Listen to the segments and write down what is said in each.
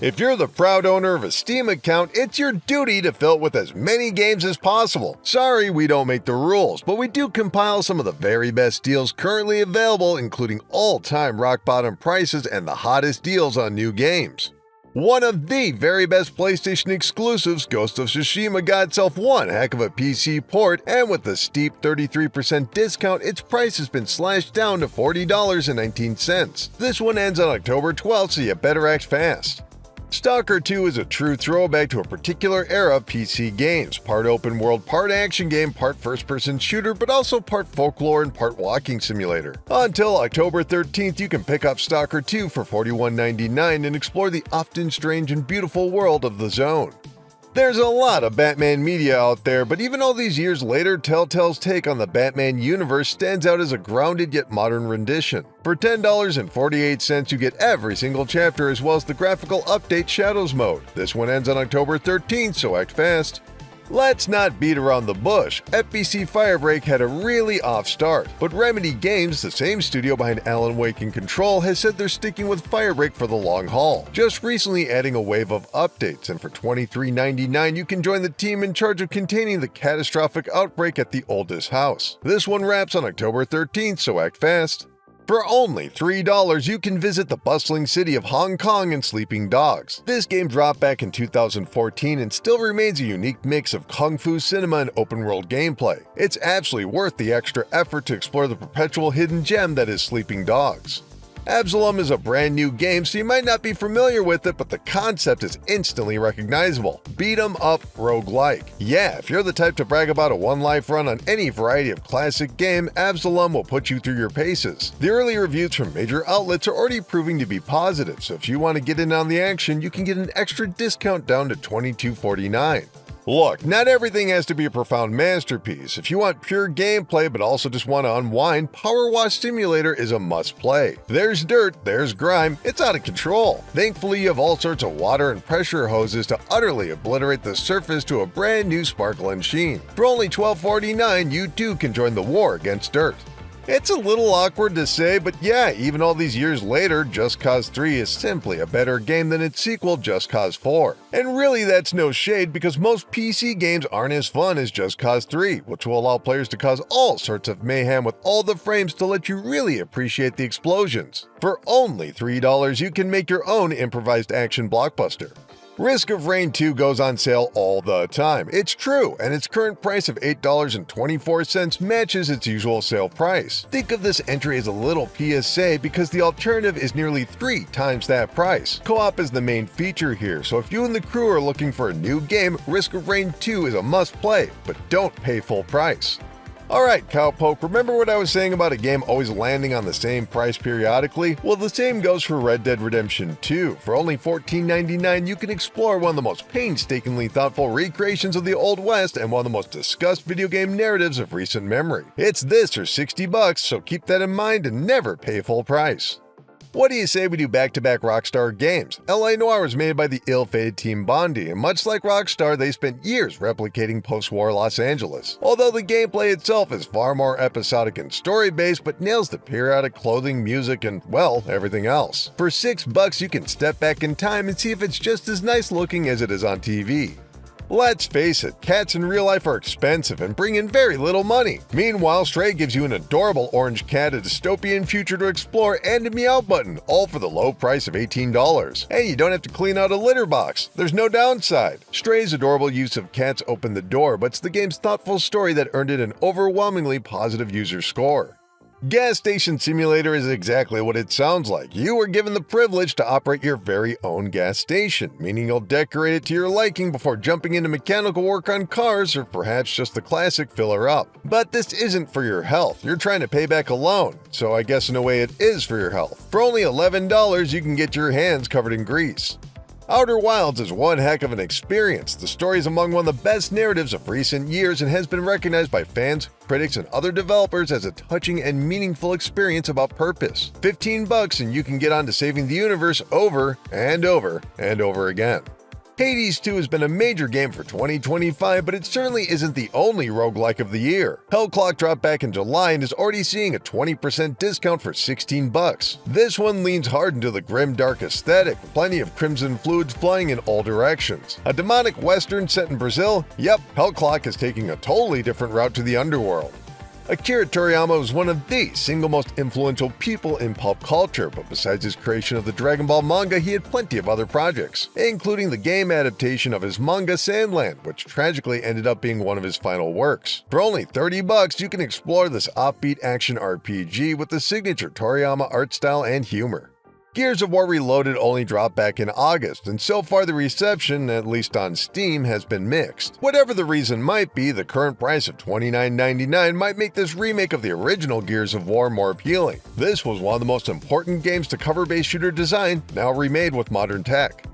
If you're the proud owner of a Steam account, it's your duty to fill it with as many games as possible. Sorry, we don't make the rules, but we do compile some of the very best deals currently available, including all-time rock-bottom prices and the hottest deals on new games. One of the very best PlayStation exclusives, Ghost of Tsushima, got itself one heck of a PC port, and with the steep 33% discount, its price has been slashed down to $40.19. This one ends on October 12th, so you better act fast. Stalker 2 is a true throwback to a particular era of PC games, part open world, part action game, part first-person shooter, but also part folklore and part walking simulator. Until October 13th, you can pick up Stalker 2 for $41.99 and explore the often strange and beautiful world of the Zone. There's a lot of Batman media out there, but even all these years later, Telltale's take on the Batman universe stands out as a grounded yet modern rendition. For $10.48, you get every single chapter as well as the graphical update Shadows mode. This one ends on October 13th, so act fast. Let's not beat around the bush. FBC Firebreak had a really off start, but Remedy Games, the same studio behind Alan Wake and Control, has said they're sticking with Firebreak for the long haul, just recently adding a wave of updates, and for $23.99 you can join the team in charge of containing the catastrophic outbreak at the oldest house. This one wraps on October 13th, so act fast. For only $3, you can visit the bustling city of Hong Kong and Sleeping Dogs. This game dropped back in 2014 and still remains a unique mix of kung fu cinema and open-world gameplay. It's absolutely worth the extra effort to explore the perpetual hidden gem that is Sleeping Dogs. Absalom is a brand new game, so you might not be familiar with it, but the concept is instantly recognizable. Beat 'em up roguelike. Yeah, if you're the type to brag about a one-life run on any variety of classic game, Absalom will put you through your paces. The early reviews from major outlets are already proving to be positive, so if you want to get in on the action, you can get an extra discount down to $22.49. Look, not everything has to be a profound masterpiece. If you want pure gameplay but also just want to unwind, Power Wash Simulator is a must-play. There's dirt, there's grime, it's out of control. Thankfully, you have all sorts of water and pressure hoses to utterly obliterate the surface to a brand new sparkle and sheen. For only $12.49, you too can join the war against dirt. It's a little awkward to say, but yeah, even all these years later, Just Cause 3 is simply a better game than its sequel, Just Cause 4. And really, that's no shade because most PC games aren't as fun as Just Cause 3, which will allow players to cause all sorts of mayhem with all the frames to let you really appreciate the explosions. For only $3, you can make your own improvised action blockbuster. Risk of Rain 2 goes on sale all the time. It's true, and its current price of $8.24 matches its usual sale price. Think of this entry as a little PSA because the alternative is nearly 3 times that price. Co-op is the main feature here, so if you and the crew are looking for a new game, Risk of Rain 2 is a must-play, but don't pay full price. Alright, Cowpoke, remember what I was saying about a game always landing on the same price periodically? Well, the same goes for Red Dead Redemption 2. For only $14.99, you can explore one of the most painstakingly thoughtful recreations of the Old West and one of the most discussed video game narratives of recent memory. It's this or $60, so keep that in mind and never pay full price. What do you say we do back-to-back Rockstar games? LA Noire was made by the ill-fated Team Bondi, and much like Rockstar, they spent years replicating post-war Los Angeles. Although the gameplay itself is far more episodic and story-based, but nails the periodic clothing, music, and, well, everything else. For $6, you can step back in time and see if it's just as nice looking as it is on TV. Let's face it, cats in real life are expensive and bring in very little money. Meanwhile, Stray gives you an adorable orange cat, a dystopian future to explore, and a meow button, all for the low price of $18. And you don't have to clean out a litter box. There's no downside. Stray's adorable use of cats opened the door, but it's the game's thoughtful story that earned it an overwhelmingly positive user score. Gas Station Simulator is exactly what it sounds like. You are given the privilege to operate your very own gas station, meaning you'll decorate it to your liking before jumping into mechanical work on cars or perhaps just the classic filler up. But this isn't for your health. You're trying to pay back a loan, so I guess in a way it is for your health. For only $11, you can get your hands covered in grease. Outer Wilds is one heck of an experience. The story is among one of the best narratives of recent years and has been recognized by fans, critics, and other developers as a touching and meaningful experience about purpose. $15 and you can get on to saving the universe over and over and over again. Hades 2 has been a major game for 2025, but it certainly isn't the only roguelike of the year. Hellclock dropped back in July and is already seeing a 20% discount for $16. This one leans hard into the grim dark aesthetic, with plenty of crimson fluids flying in all directions. A demonic western set in Brazil? Yep, Hellclock is taking a totally different route to the underworld. Akira Toriyama was one of the single most influential people in pulp culture, but besides his creation of the Dragon Ball manga, he had plenty of other projects, including the game adaptation of his manga Sandland, which tragically ended up being one of his final works. For only $30, you can explore this offbeat action RPG with the signature Toriyama art style and humor. Gears of War Reloaded only dropped back in August, and so far the reception, at least on Steam, has been mixed. Whatever the reason might be, the current price of $29.99 might make this remake of the original Gears of War more appealing. This was one of the most important games to cover-based shooter design, now remade with modern tech.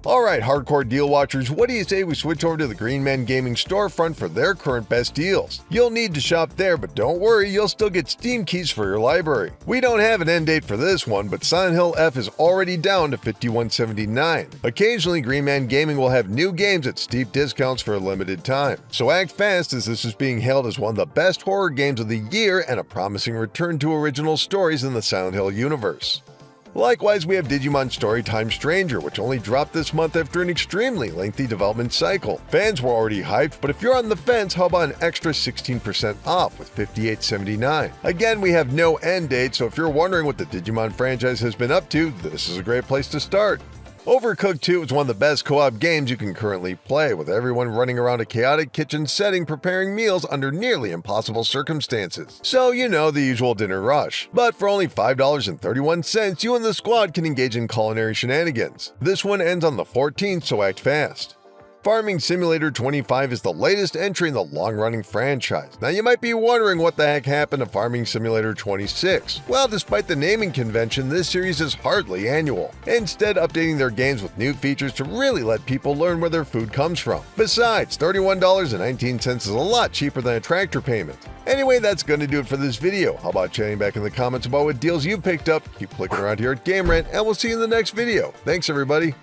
Alright, hardcore deal watchers, what do you say we switch over to the Green Man Gaming storefront for their current best deals? You'll need to shop there, but don't worry, you'll still get Steam keys for your library. We don't have an end date for this one, but Silent Hill F is already down to $51.79. Occasionally, Green Man Gaming will have new games at steep discounts for a limited time. So act fast, as this is being hailed as one of the best horror games of the year and a promising return to original stories in the Silent Hill universe. Likewise, we have Digimon Storytime Stranger, which only dropped this month after an extremely lengthy development cycle. Fans were already hyped, but if you're on the fence, how about an extra 16% off with $58.79? Again, we have no end date, so if you're wondering what the Digimon franchise has been up to, this is a great place to start. Overcooked 2 is one of the best co-op games you can currently play, with everyone running around a chaotic kitchen setting preparing meals under nearly impossible circumstances. So, you know, the usual dinner rush. But for only $5.31, you and the squad can engage in culinary shenanigans. This one ends on the 14th, so act fast. Farming Simulator 25 is the latest entry in the long-running franchise. Now you might be wondering what the heck happened to Farming Simulator 26. Well, despite the naming convention, this series is hardly annual, instead updating their games with new features to really let people learn where their food comes from. Besides, $31.19 is a lot cheaper than a tractor payment. Anyway, that's going to do it for this video. How about chatting back in the comments about what deals you picked up? Keep clicking around here at Game Rant, and we'll see you in the next video. Thanks everybody!